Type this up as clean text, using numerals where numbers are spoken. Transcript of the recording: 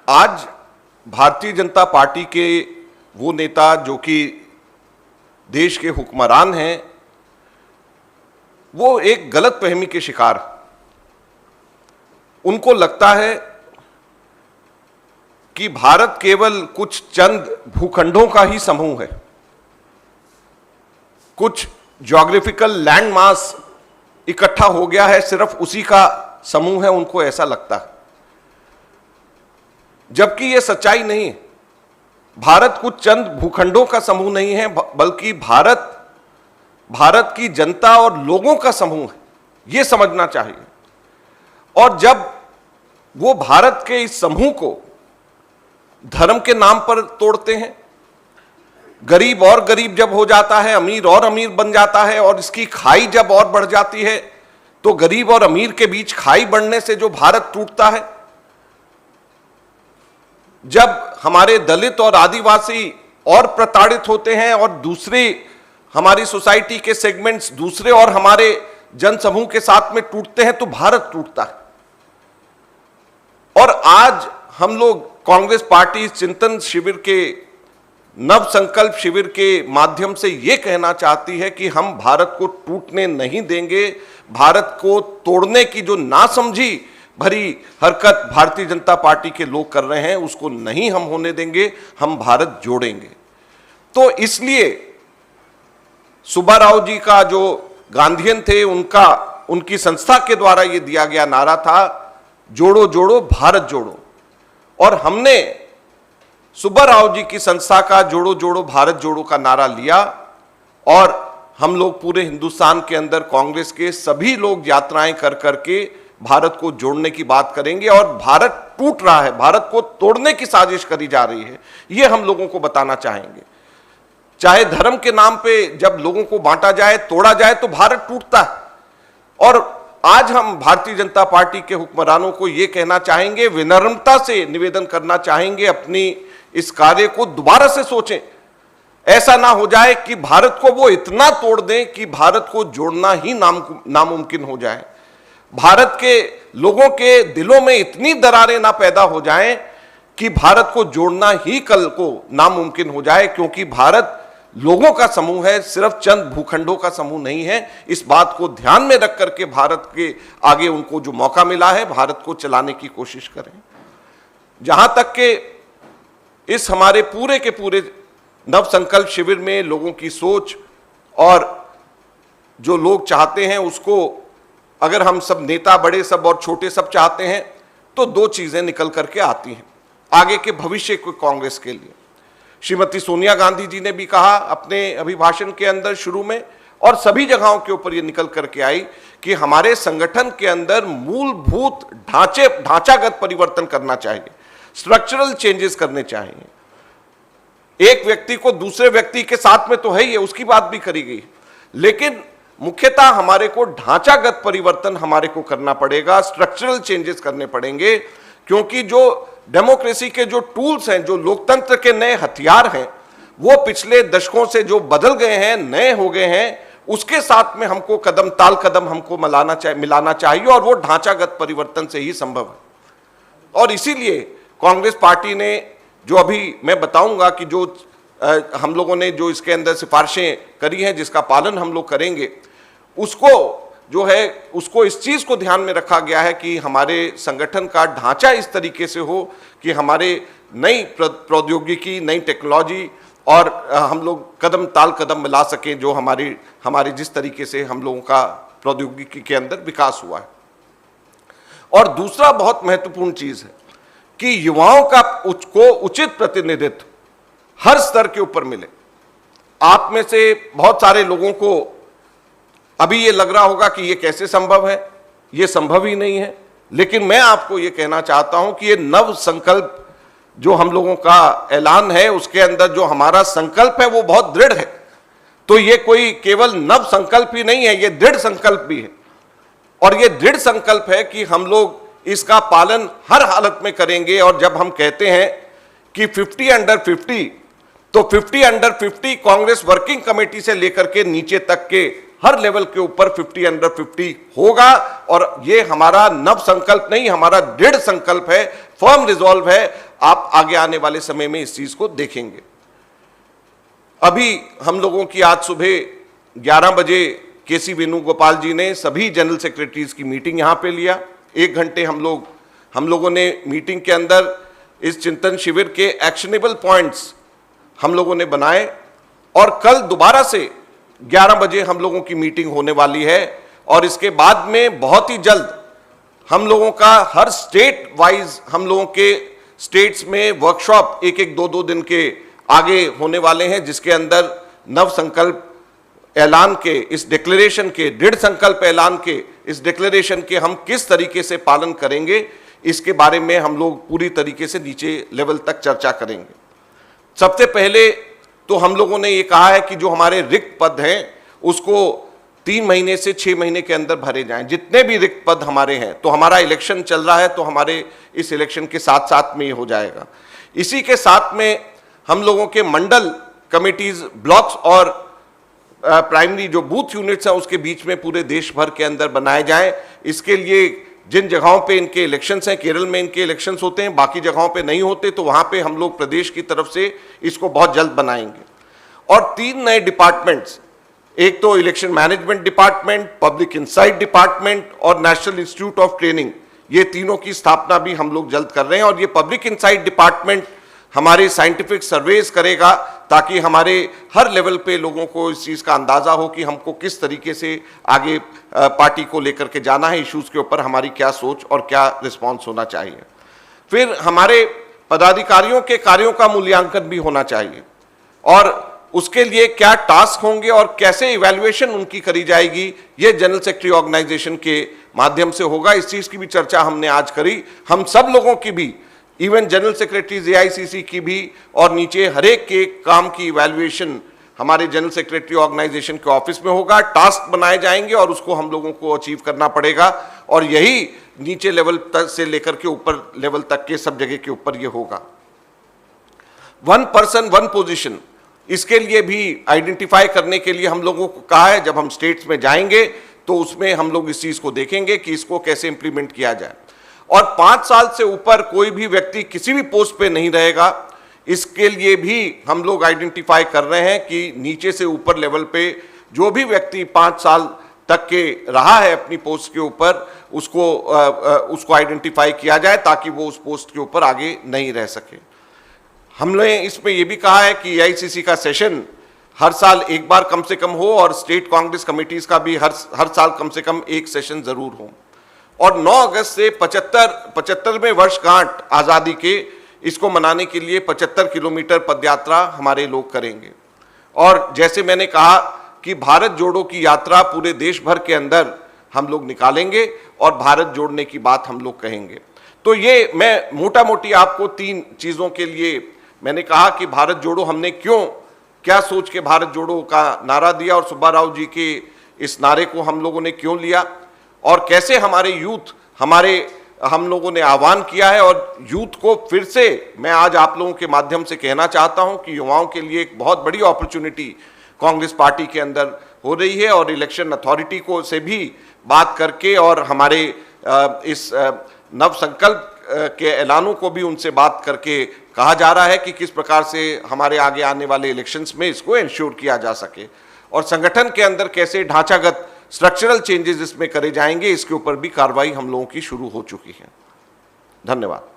आज भारतीय जनता पार्टी के वो नेता जो कि देश के हुक्मरान हैं, वो एक गलतफहमी के शिकार। उनको लगता है कि भारत केवल कुछ चंद भूखंडों का ही समूह है, कुछ ज्योग्राफिकल लैंड मास इकट्ठा हो गया है, सिर्फ उसी का समूह है। उनको ऐसा लगता है, जबकि यह सच्चाई नहीं है। भारत कुछ चंद भूखंडों का समूह नहीं है, बल्कि भारत की जनता और लोगों का समूह है। यह समझना चाहिए। और जब वो भारत के इस समूह को धर्म के नाम पर तोड़ते हैं, गरीब और गरीब जब हो जाता है, अमीर और अमीर बन जाता है, और इसकी खाई जब और बढ़ जाती है, तो गरीब और अमीर के बीच खाई बढ़ने से जो भारत टूटता है, जब हमारे दलित और आदिवासी और प्रताड़ित होते हैं और दूसरी हमारी सोसाइटी के सेगमेंट्स दूसरे और हमारे जनसमूह के साथ में टूटते हैं, तो भारत टूटता है। और आज हम लोग कांग्रेस पार्टी चिंतन शिविर के नव संकल्प शिविर के माध्यम से यह कहना चाहती है कि हम भारत को टूटने नहीं देंगे। भारत को तोड़ने की जो नासमझी भरी हरकत भारतीय जनता पार्टी के लोग कर रहे हैं, उसको नहीं हम होने देंगे। हम भारत जोड़ेंगे। तो इसलिए सुब्बाराव जी का जो गांधीयन थे, उनकी संस्था के द्वारा यह दिया गया नारा था, जोड़ो जोड़ो भारत जोड़ो। और हमने सुब्बाराव जी की संस्था का जोड़ो जोड़ो भारत जोड़ो का नारा लिया, और हम लोग पूरे हिंदुस्तान के अंदर कांग्रेस के सभी लोग यात्राएं कर करके भारत को जोड़ने की बात करेंगे। और भारत टूट रहा है, भारत को तोड़ने की साजिश करी जा रही है, यह हम लोगों को बताना चाहेंगे। चाहे धर्म के नाम पे जब लोगों को बांटा जाए, तोड़ा जाए, तो भारत टूटता है। और आज हम भारतीय जनता पार्टी के हुक्मरानों को यह कहना चाहेंगे, विनम्रता से निवेदन करना चाहेंगे, अपनी इस कार्य को दोबारा से सोचें। ऐसा ना हो जाए कि भारत को वो इतना तोड़ दें कि भारत को जोड़ना ही नामुमकिन हो जाए। भारत के लोगों के दिलों में इतनी दरारें ना पैदा हो जाएं कि भारत को जोड़ना ही कल को नामुमकिन हो जाए। क्योंकि भारत लोगों का समूह है, सिर्फ चंद भूखंडों का समूह नहीं है। इस बात को ध्यान में रख करके भारत के आगे उनको जो मौका मिला है, भारत को चलाने की कोशिश करें। जहां तक के इस हमारे पूरे के पूरे नव संकल्प शिविर में लोगों की सोच और जो लोग चाहते हैं, उसको अगर हम सब नेता, बड़े सब और छोटे सब चाहते हैं, तो दो चीजें निकल करके आती हैं आगे के भविष्य को कांग्रेस के लिए। श्रीमती सोनिया गांधी जी ने भी कहा अपने अभिभाषण के अंदर शुरू में, और सभी जगहों के ऊपर यह निकल करके आई कि हमारे संगठन के अंदर मूलभूत ढांचागत परिवर्तन करना चाहिए, स्ट्रक्चरल चेंजेस करने चाहिए। एक व्यक्ति को दूसरे व्यक्ति के साथ में तो है ही, उसकी बात भी करी गई, लेकिन मुख्यतः हमारे को ढांचागत परिवर्तन हमारे को करना पड़ेगा, स्ट्रक्चरल चेंजेस करने पड़ेंगे। क्योंकि जो डेमोक्रेसी के जो टूल्स हैं, जो लोकतंत्र के नए हथियार हैं, वो पिछले दशकों से जो बदल गए हैं, नए हो गए हैं, उसके साथ में हमको कदम ताल कदम हमको मिलाना चाहिए, और वो ढांचागत परिवर्तन से ही संभव है। और इसीलिए कांग्रेस पार्टी ने जो अभी मैं बताऊंगा कि जो हम लोगों ने जो इसके अंदर सिफारिशें करी हैं, जिसका पालन हम लोग करेंगे, उसको जो है उसको इस चीज को ध्यान में रखा गया है कि हमारे संगठन का ढांचा इस तरीके से हो कि हमारे नई प्रौद्योगिकी, नई टेक्नोलॉजी और हम लोग कदम ताल कदम मिला सकें, जो हमारे जिस तरीके से हम लोगों का प्रौद्योगिकी के अंदर विकास हुआ है। और दूसरा बहुत महत्वपूर्ण चीज है कि युवाओं का उचित प्रतिनिधित्व हर स्तर के ऊपर मिले। आप में से बहुत सारे लोगों को अभी ये लग रहा होगा कि ये कैसे संभव है, ये संभव ही नहीं है। लेकिन मैं आपको ये कहना चाहता हूं कि ये नव संकल्प जो हम लोगों का ऐलान है, उसके अंदर जो हमारा संकल्प है वो बहुत दृढ़ है। तो ये कोई केवल नव संकल्प ही नहीं है, ये दृढ़ संकल्प भी है। और ये दृढ़ संकल्प है कि हम लोग इसका पालन हर हालत में करेंगे। और जब हम कहते हैं कि 50 अंडर 50, तो 50 अंडर 50 कांग्रेस वर्किंग कमेटी से लेकर के नीचे तक के हर लेवल के ऊपर 50 अंडर 50 होगा। और ये हमारा नव संकल्प नहीं, हमारा दृढ़ संकल्प है, फर्म रिजॉल्व है। आप आगे आने वाले समय में इस चीज को देखेंगे। अभी हम लोगों की आज सुबह 11 बजे केसी वेणुगोपाल जी ने सभी जनरल सेक्रेटरीज की मीटिंग यहां पे लिया। 1 घंटे हम लोगों ने मीटिंग के अंदर इस चिंतन शिविर के एक्शनेबल पॉइंट्स हम लोगों ने बनाए और कल दोबारा से 11 बजे हम लोगों की मीटिंग होने वाली है और इसके बाद में बहुत ही जल्द हम लोगों का हर स्टेट वाइज हम लोगों के स्टेट्स में वर्कशॉप 1-2 दिन के आगे होने वाले हैं, जिसके अंदर नव संकल्प ऐलान के, इस डिक्लेरेशन के, दृढ़ संकल्प ऐलान के, इस डिक्लेरेशन के हम किस तरीके से पालन करेंगे, इसके बारे में हम लोग पूरी तरीके से नीचे लेवल तक चर्चा करेंगे। सबसे पहले तो हम लोगों ने ये कहा है कि जो हमारे रिक्त पद हैं उसको 3 महीने से 6 महीने के अंदर भरे जाएं। जितने भी रिक्त पद हमारे हैं, तो हमारा इलेक्शन चल रहा है तो हमारे इस इलेक्शन के साथ साथ में ये हो जाएगा। इसी के साथ में हम लोगों के मंडल कमिटीज, ब्लॉक्स और प्राइमरी जो बूथ यूनिट्स हैं उसके बीच में पूरे देश भर के अंदर बनाए जाएं। इसके लिए जिन जगहों पे इनके इलेक्शंस हैं, केरल में इनके इलेक्शंस होते हैं, बाकी जगहों पे नहीं होते, तो वहां पे हम लोग प्रदेश की तरफ से इसको बहुत जल्द बनाएंगे। और 3 नए डिपार्टमेंट्स, एक तो election management department, public insight department और नेशनल इंस्टीट्यूट ऑफ ट्रेनिंग, ये तीनों की स्थापना भी हम लोग जल्द कर रहे हैं। और ये पब्लिक इंसाइट डिपार्टमेंट हमारे साइंटिफिक सर्वेस करेगा ताकि हमारे हर लेवल पे लोगों को इस चीज़ का अंदाज़ा हो कि हमको किस तरीके से आगे पार्टी को लेकर के जाना है, इश्यूज़ के ऊपर हमारी क्या सोच और क्या रिस्पॉन्स होना चाहिए। फिर हमारे पदाधिकारियों के कार्यों का मूल्यांकन भी होना चाहिए और उसके लिए क्या टास्क होंगे और कैसे इवैल्यूएशन उनकी करी जाएगी, ये जनरल सेक्रेटरी ऑर्गेनाइजेशन के माध्यम से होगा। इस चीज़ की भी चर्चा हमने आज करी। हम सब लोगों की भी, इवन जनरल सेक्रेटरीज एआईसीसी की भी, और नीचे हरेक के काम की इवैल्यूएशन हमारे जनरल सेक्रेटरी ऑर्गेनाइजेशन के ऑफिस में होगा। टास्क बनाए जाएंगे और उसको हम लोगों को अचीव करना पड़ेगा और यही नीचे लेवल तक से लेकर के ऊपर लेवल तक के सब जगह के ऊपर ये होगा। 1 पर्सन 1 पोजीशन, इसके लिए भी आइडेंटिफाई करने के लिए हम लोगों को कहा है, जब हम स्टेट्स में जाएंगे तो उसमें हम लोग इस चीज को देखेंगे कि इसको कैसे इंप्लीमेंट किया जाए। और 5 साल से ऊपर कोई भी व्यक्ति किसी भी पोस्ट पे नहीं रहेगा, इसके लिए भी हम लोग आइडेंटिफाई कर रहे हैं कि नीचे से ऊपर लेवल पे जो भी व्यक्ति 5 साल तक के रहा है अपनी पोस्ट के ऊपर, उसको आइडेंटिफाई किया जाए ताकि वो उस पोस्ट के ऊपर आगे नहीं रह सके। हमने इसमें यह भी कहा है कि एआईसीसी का सेशन हर साल एक बार कम से कम हो और स्टेट कांग्रेस कमेटीज का भी हर साल कम से कम एक सेशन जरूर हो। और 9 अगस्त से 75वें वर्षगांठ आज़ादी के, इसको मनाने के लिए 75 किलोमीटर पदयात्रा हमारे लोग करेंगे। और जैसे मैंने कहा कि भारत जोड़ो की यात्रा पूरे देश भर के अंदर हम लोग निकालेंगे और भारत जोड़ने की बात हम लोग कहेंगे। तो ये मैं मोटा मोटी आपको 3 चीज़ों के लिए मैंने कहा कि भारत जोड़ो हमने क्या सोच के भारत जोड़ो का नारा दिया और सुब्बा राव जी के इस नारे को हम लोगों ने क्यों लिया और कैसे हमारे यूथ हम लोगों ने आह्वान किया है। और यूथ को फिर से मैं आज आप लोगों के माध्यम से कहना चाहता हूं कि युवाओं के लिए एक बहुत बड़ी अपॉर्चुनिटी कांग्रेस पार्टी के अंदर हो रही है और इलेक्शन अथॉरिटी को से भी बात करके और हमारे इस नव संकल्प के ऐलानों को भी उनसे बात करके कहा जा रहा है कि किस प्रकार से हमारे आगे आने वाले इलेक्शंस में इसको इंश्योर किया जा सके और संगठन के अंदर कैसे ढांचागत स्ट्रक्चरल चेंजेस इसमें करे जाएंगे, इसके ऊपर भी कार्रवाई हम लोगों की शुरू हो चुकी है। धन्यवाद।